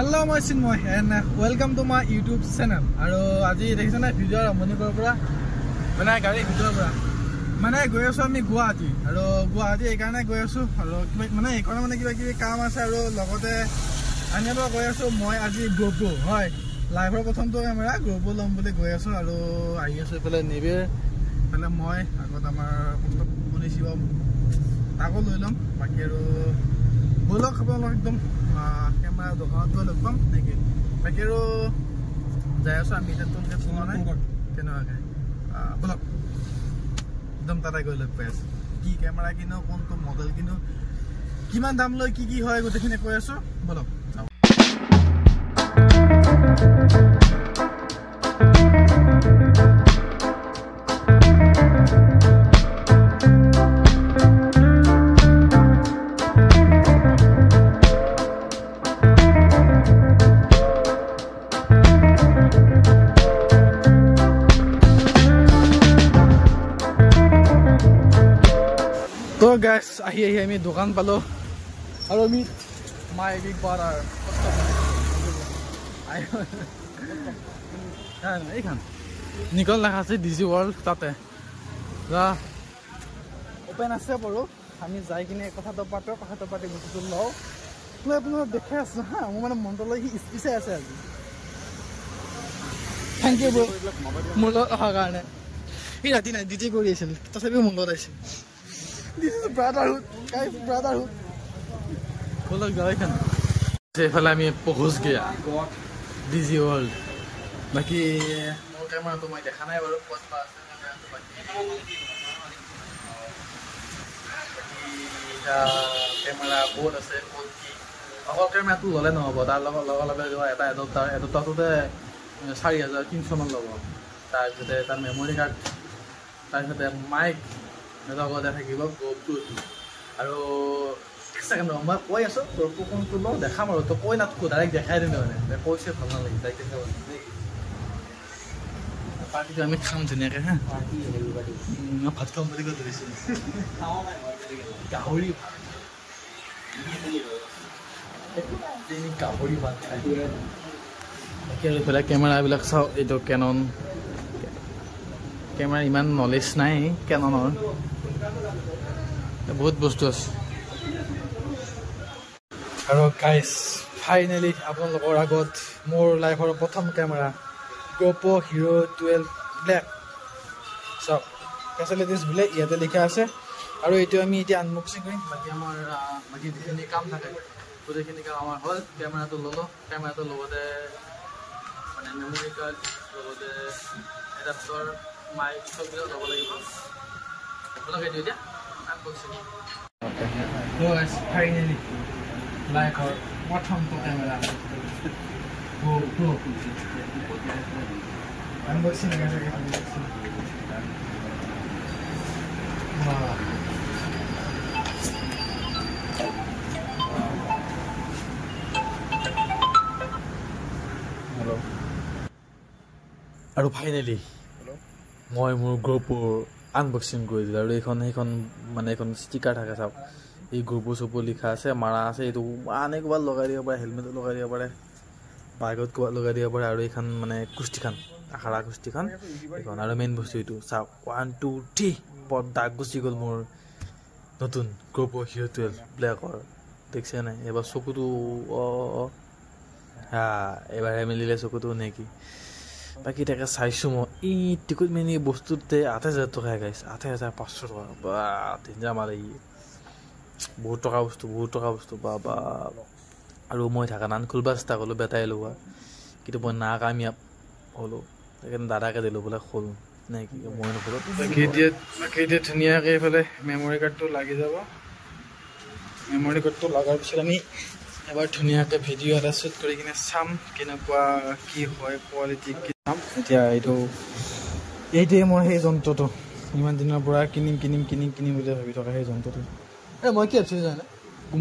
Hello, my Sinmoy, and welcome to my YouTube channel. And today, this is a video of Mani Korpora. When I got a video of Mana Goyoso, me Guati. Hello, Guati, Gana Goyoso. Hello, Mana, economic Kamasaro, Logote. I never Goyoso, Moy Aji Gopo. Hi, live of Tonto Camera, Gopo Lombo Goyoso. Hello, I used to play a Navy. Hello, Moy, I got a Munishium Taco Lulum, Makero Bullock of them. Camera dokan to lagpam niki makero jaya so ami tan ke phone nai keno age bolok dum tarai goi lag paise ki camera kino kon to model kino kiman dam loi ki hoy gote khine koi aso bolok So guys, I mean dukan palo. Hello meet my big brother. Ikan. Nikol lah kasi Disney World tate. La open ase poro. Kami jai kine kotha to pati bustu lo. Lo apno dekhe ase ha. Mo mane mon to loi space ase aji. Thank you bro. Mulo ha garne. Ira dina DJ kori asil. Tasabi mulo asil. This is brotherhood, guys, brotherhood. Follow guys kan. Se fala mi pohus gaya. Disney World. Baki mo camera to mai dekha nai baro post pa ase camera to baki. Camera board ase board ki. Ahol camera tu lole no hobo tar logo jo eta to te 4300 man logo. Tar jete tar memory card tar jete mic Nado ko dekha kibo GoPro aro second number koi aso GoPro kon to lo dekha maro to koi nat ko direct dekhai dine mane koi se bhal na lagi dai ke party ka ami kham dine ke ha party everybody na bhat kham bari ko dise gahori ini gahori bhat ke pela camera bilak sao eto Canon camera iman knowledge nai Canon or बहुत বস্তু আছে আৰু guys finally আপোনালোকৰ আগত মোৰ লাইফৰ প্ৰথম camera GoPro Hero 12 Black so facilities বলে ইয়াতে লিখা আছে আৰু এটো আমি এতিয়া আনবক্সিং কৰিম বাকি আমাৰ বাকি যিখিনি কাম থাকে গোটেইখিনি কাম আমাৰ হল কেমেৰাটো লগতে মানে মেমৰি কাৰ্ড লগতে এডাপ্টাৰ মাইক সব লব লাগিব লগাই দিও দিয়া unboxing. Okay. So guys, finally, like our bottom to camera. GoPro. Unboxing guys, unboxing. Wow. Hello. And finally, মই মোৰ GoPro আনবক্সিং কৰি দিলা আৰু এইখন মানে এখন ষ্টিকাৰ থাকে সব এই GoPro সব লিখা আছে মাৰা আছে এটো আনে কবাৰ লগাই দিব পাৰে হেলমেট লগাই দিব পাৰে বাইকত কবাৰ লগাই দিব পাৰে আৰু এইখন মানে কুষ্টিখান আখাৰা কুষ্টিখান এইখন আৰু মেইন বস্তু এটো চাও 1 2 3 পৰ্দা গুচি গল মোৰ নতুন GoPro Hero 12 ব্ল্যাকৰ দেখছে না এবাৰ চকুটো হা এবাৰ মিলিলে চকুটো নেকি বাকি টাকা চাইছো মই ই টিকট মেনি বস্তুতে 8000 টাকা গাইস 8500 টাকা বা তিনজা মারে বহুত টাকা বস্তু বাবা আৰু মই থাকা নান খুলবা চেষ্টা কৰলো বেটাই লোৱা কিন্তু মই না কামিয়াব হলো এখন দাদাকে দিলো বলে খোল নাকি মই নখলো বাকি দিয়ে ধুনিয়াকে এফালে মেমৰি কাৰ্ডটো লাগি যাব মেমৰি কাৰ্ডটো লাগাৰ পিছত আমি এবাৰ ধুনিয়াকে ভিডিও এটা শুট কৰি কিনে চাম কেনেকুৱা কি হয় কোৱালিটি কি নাম এতিয়া এইটোৱে মই সেই যন্ত্ৰটো ইমান দিনৰ পৰা কিনিম বুলি ভাবি থকা সেই যন্ত্ৰটো মই কি ভাবিছিলো জানে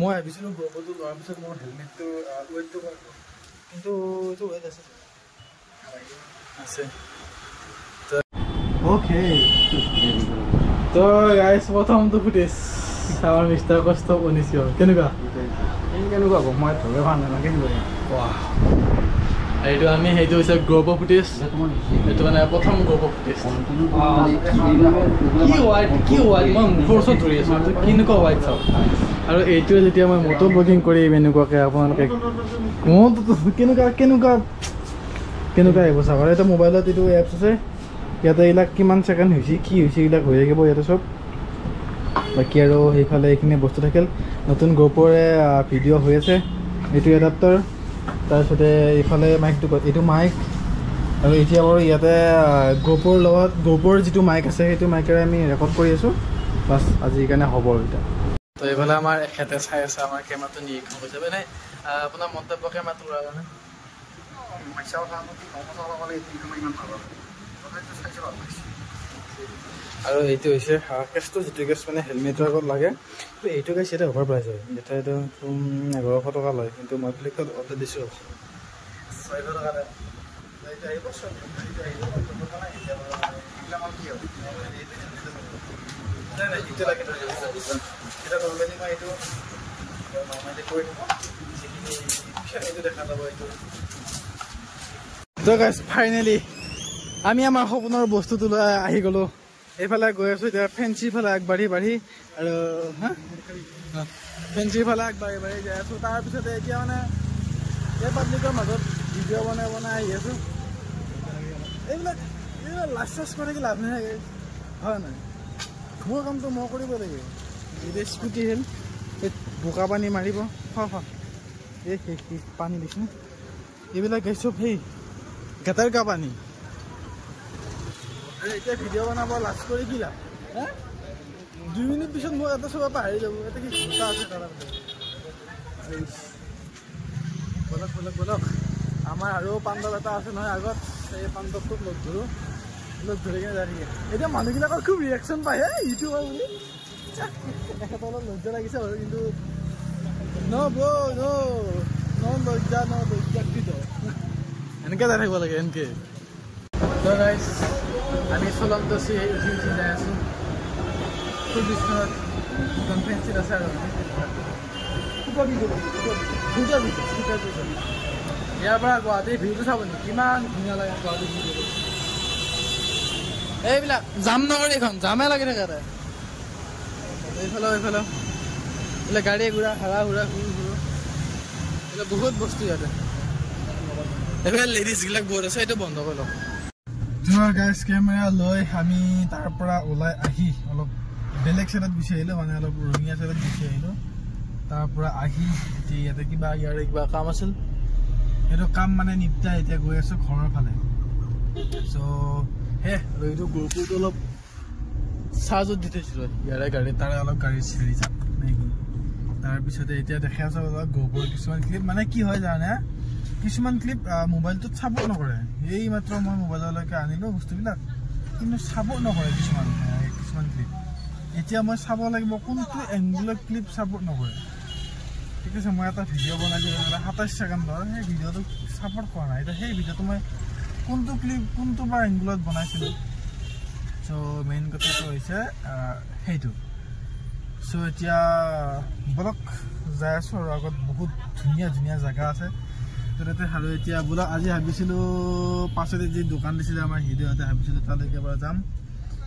মই ভাবিছিলো GoProটো লোৱাৰ পিছত মোৰ হেলমেটটো ৱেটটো কিন্তু এইটো ৱেট আছে Okay. So guys, welcome to this. আমাৰ মিষ্টাৰ কষ্ট বনিছিল কেনেকুৱা কেনেকুৱা হ'ব মই ধৰিব ভাল নালাগে এইটো আমি সেইটো হৈছে গ্ৰ'প ফুটেজ এইটো মানে প্ৰথম গ্ৰ'প ফুটেজ কি হোৱাইট মই মুখৰ ওচৰত ধৰি আছোঁ কেনেকুৱা হোৱাইট চাওক আৰু এইটোৱে যেতিয়া মই মটো ব্লগিং কৰিম এনেকুৱাকৈ আপোনালোকে কেনেকুৱা আহিব চাওক আৰু এটা মোবাইলত এইটো এপছ আছে ইয়াতে এইবিলাক কিমান ছেকেণ্ড হৈছে কি হৈছে এইবিলাক হৈ থাকিব ইয়াতে চব বাকী আৰু সেইফালে এইখিনি বস্তু থাকিল নতুন গ্ৰ'পৰে ভিডিঅ' হৈ আছে এইটো এডাপ্টাৰ তাৰপিছতে এইফালে মাইকটো এইটো মাইক আৰু এতিয়া বাৰু ইয়াতে গ্ৰ'পৰ লগত গ্ৰ'পৰ যিটো মাইক আছে সেইটো মাইকেৰে আমি ৰেকৰ্ড কৰি আছোঁ বাছ আজিৰ কাৰণে হ'ব এতিয়া তো এইফালে আমাৰ এখেতে চাই আছে আমাৰ কেমেৰাটো নিৰীক্ষণ কৰিছে মানে আপোনাৰ মন্তব্য কেমেৰাটো লোৱাৰ কাৰণে আৰু এইটো হৈছে কেছটো যিটো কেছ মানে হেলমেটৰ আগত লাগে এইটো কেছ এতিয়া অভাৰ প্ৰাইচ হয় এতিয়া এইটো 1100 টকা লয় কিন্তু মই ফ্লিপকাৰ্ট অৰ্ডাৰ দিছোঁ 600 টকা লয় ফাইনেলি আমি আমাৰ সপোনৰ বস্তুটো লৈ আহি গ'লোঁ এইফালে গৈ আছোঁ এতিয়া ফেঞ্চিৰ ফালে আগবাঢ়ি আৰু ফেঞ্চিৰ ফালে আগবাঢ়ি যাই আছোঁ তাৰপিছতে এতিয়া মানে এই পাব্লিকৰ মাজত ভিডিঅ' বনাই আহি আছোঁ এইবিলাক লাজ চাজ কৰি লাভ নাথাকে হয় নাই মোৰ কামটো মই কৰিব লাগিব এতিয়া স্কুটি হ'ল এই বোকা পানী মাৰিব এই পানী দিছোঁ এইবিলাক চব সেই গেটাৰ কা পানী এতিয়া ভিডিঅ' বনাব লাজ কৰি কি লাভ 2 মিনিট পিছত মই এটা চব পাহৰি যাব এটা কি ঘণ্টা আছে বলক আমাৰ আৰু পাণ্ডৱ এটা আছে নহয় আগত এই পাণ্ডৱটোক লগ ধৰি কিনে যাই থাকে এতিয়া মানুহবিলাকৰ খুব ৰিয়েকশ্যন পায় ইউটিউবাৰ বুলি এখেতৰ অলপ লজ্জা লাগিছে বাৰু কিন্তু লজ্জাকৃত এনেকৈ যাই থাকিব লাগে এনেকৈ আমি চলন্ত উঠি যাই আছোঁ খুব বিশ্বনাথ কনফাৰেঞ্চিত আছে আৰু ইয়াৰ পৰা গুৱাহাটীৰ ভিউটো চাব নেকি কিমান ধুনীয়া লাগে গুৱাহাটীৰ ভিউটো এইবিলাক জাম নগৰী এইখন জামে লাগি থাকে তাই এইফালেও এইফালে এইফালে গাড়ী ঘূৰা হাৰা ঘূৰা এইবিলাক বহুত বস্তু ইয়াতে এইফালে লেডিজবিলাক বহুত আছে এইটো বন্ধ কৰি লওক গাইজ কেমেৰা লৈ আমি তাৰ পৰা ওলাই আহি অলপ বেলেগ চাইডত গুচি আহিলোঁ মানে অলপ ৰঙীয়া চাইডত গুচি আহিলোঁ তাৰ পৰা আহি এতিয়া ইয়াতে ইয়াৰে কিবা কাম আছিল সেইটো কাম মানে নিপটাই এতিয়া গৈ আছোঁ ঘৰৰ ফালে চ' আৰু এইটো গ্ৰুপটো অলপ চাৰ্জত দি থৈছিলোঁ ইয়াৰে গাড়ী তাৰে অলপ গাড়ী চেৰি যাম নেকি তাৰপিছতে এতিয়া দেখা আছে অলপ গ্ৰুপৰ কিছুমান ক্লিপ মানে কি হয় জানে কিছুমান ক্লিপ মোবাইলটোত ছাপোৰ্ট নকৰে এই মাত্ৰ মই মোবাইললৈকে আনিলোঁ বস্তুবিলাক কিন্তু ছাপোৰ্ট নকৰে কিছুমান ক্লিপ এতিয়া মই চাব লাগিব কোনটো এংগুলৰ ক্লিপ ছাপোৰ্ট নকৰে ঠিক আছে মই এটা ভিডিঅ' বনাইছোঁ 27 ছেকেণ্ডৰ সেই ভিডিঅ'টো ছাপোৰ্ট কৰা নাই এতিয়া সেই ভিডিঅ'টো মই কোনটো ক্লিপ কোনটো বা এংগুলত বনাইছিলোঁ চ' মেইন কথাটো হৈছে সেইটো চ' এতিয়া বলক যাই আছোঁ আৰু আগত বহুত ধুনীয়া জেগা আছে তাতে আৰু এতিয়া বোলা আজি ভাবিছিলোঁ পাছতে যি দোকান দিছিলে আমাৰ হৃদয়তে ভাবিছিলোঁ তালৈকে এবাৰ যাম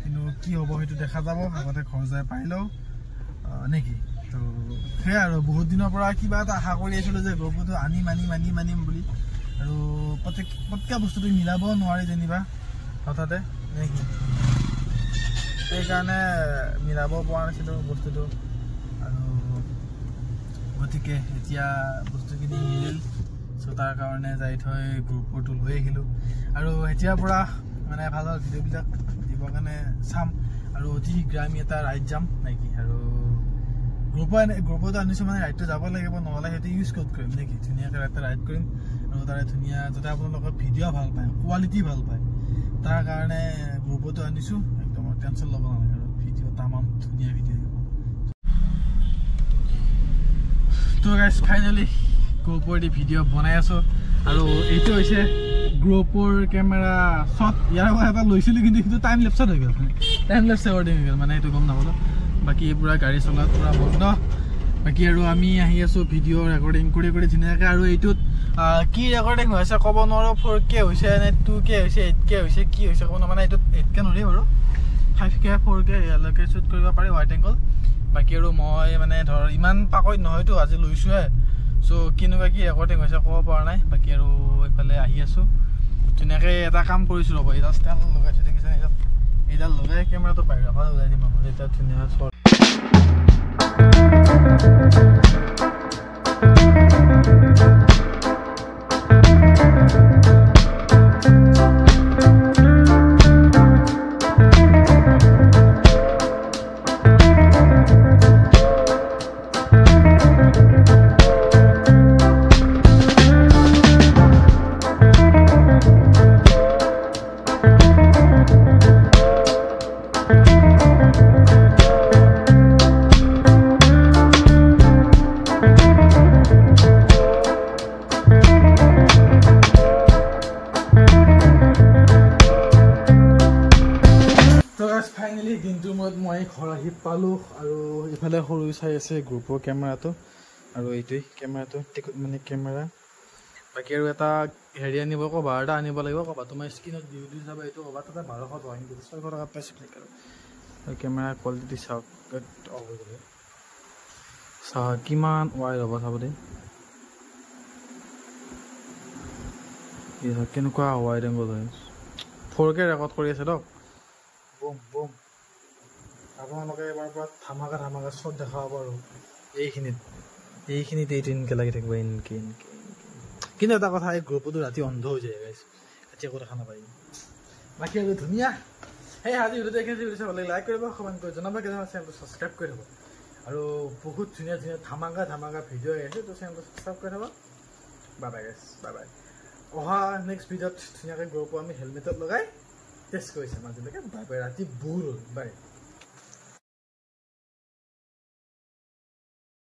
কিন্তু কি হ'ব সেইটো দেখা যাব আগতে ঘৰ যাই পাই লওঁ নেকি তো সেয়াই আৰু বহুত দিনৰ পৰা কিবা এটা আশা কৰি আছিলোঁ যে গ্ৰুপটো আনিম বুলি আৰু প্ৰত্যেক বস্তুটো মিলাব নোৱাৰি যেনিবা হঠাতে নেকি সেইকাৰণে মিলাব পৰা নাছিলোঁ বস্তুটো আৰু গতিকে এতিয়া বস্তুখিনি মিলিল চ' তাৰ কাৰণে যাই থৈ গ্ৰুপটো লৈ আহিলোঁ আৰু এতিয়াৰ পৰা মানে ভাল ভিডিঅ'বিলাক দিবৰ কাৰণে চাম আৰু অতি শীঘ্ৰে আমি এটা ৰাইড যাম নেকি আৰু গ্ৰুপত আনিছোঁ মানে ৰাইডটো যাব লাগিব নহ'লে সেইটো ইউজ ক'ত কৰিম নেকি ধুনীয়াকৈ এটা ৰাইড কৰিম আৰু তাৰে ধুনীয়া যাতে আপোনালোকৰ ভিডিঅ' ভাল পায় কোৱালিটি ভাল পায় তাৰ কাৰণে গ্ৰুপতো আনিছোঁ একদম টেনশ্যন ল'ব নালাগে আৰু ভিডিঅ' তামাম ধুনীয়া ভিডিঅ' দিব তো গাইজ ফাইনেলি গ্ৰুপৰ দি ভিডিঅ' বনাই আছোঁ আৰু এইটো হৈছে গ্ৰুপৰ কেমেৰা শ্বট ইয়াৰ পৰা এটা লৈছিলোঁ কিন্তু সেইটো টাইম লেপছত হৈ গ'ল টাইম লেপছ ৰেকৰ্ডিং হৈ গ'ল মানে সেইটো গম নাপালোঁ বাকী পুৰা গাড়ী চলাত পুৰা বন্ধ বাকী আৰু আমি আহি আছোঁ ভিডিঅ' ৰেকৰ্ডিং কৰি ধুনীয়াকৈ আৰু এইটোত কি ৰেকৰ্ডিং হৈ আছে ক'ব নোৱাৰোঁ 4K হৈছে নে 2K হৈছে 8K হৈছে কি হৈছে ক'ব নোৱাৰোঁ মানে এইটোত 8K নোৱাৰি বাৰু 5K 4K ইয়ালৈকে শ্বুট কৰিব পাৰি হোৱাইট এংগল বাকী আৰু মই মানে ধৰ ইমান পাকৈত নহয়তো আজি লৈছোঁহে চ' কেনেকুৱা কি ৰেকৰ্ডিং হৈছে ক'ব পৰা নাই বাকী আৰু এইফালে আহি আছোঁ ধুনীয়াকৈ এটা কাম কৰিছোঁ ৰ'ব এইডাল ষ্টেণ্ড লগাইছোঁ দেখিছেনে এইডাল লগাই কেমেৰাটো বাহিৰৰ পৰা ওলাই দিম আমাৰ এতিয়া ধুনীয়া শ্বট ফাইনেলি দিনটোৰ মূৰত মই ঘৰ আহি পালোঁ আৰু ইফালে সৰু চাই আছে গ্ৰুপৰ কেমেৰাটো আৰু এইটোৱেই কেমেৰাটো মানে কেমেৰা বাকী আৰু এটা হেৰি আনিব ক'বা এটা আনিব লাগিব ক'বা তোমাৰ স্ক্ৰীণত দি যাবা এইটো ক'বা তাতে 1200 টকা কিন্তু 600 টকা পাইছোঁ আৰু কেমেৰা কোৱালিটি চাওক অফ হৈ গ'লে চাওক কিমান ৱাইড হ'ব চাব দেই কেনেকুৱা ৱাইড এংগল হয় 4K ৰেকৰ্ড কৰি আছে দিয়ক বুম বুম আপোনালোকে এবাৰ পৰা ধামাকা শ্বট দেখাব পাৰোঁ এইখিনিত এইটো এনেকৈ লাগি থাকিব এনেকৈ কিন্তু এটা কথা এই গ্ৰুপতো ৰাতি অন্ধ হৈ যায় গাইছ ৰাতি একো দেখা নাপায় বাকী আৰু ধুনীয়া সেই আজি ভিডিঅ'টো এইখিনি চাব লাগে লাইক কৰিব কমেণ্ট কৰি জনাব কেতিয়াবা চেনেলটো ছাবস্ক্ৰাইব কৰি থ'ব আৰু বহুত ধুনীয়া ধামাকা ভিডিঅ' আহি আছে তো চেনেলটো ছাবস্ক্ৰাইব কৰি থ'ব বাই বাই গাইছ বাই বাই অহা নেক্সট ভিডিঅ'ত ধুনীয়াকৈ গ্ৰুপো আমি হেলমেটত লগাই টেষ্ট কৰিছে মাজলৈকে বাই বাই ৰাতি বহুত হ'ল বাই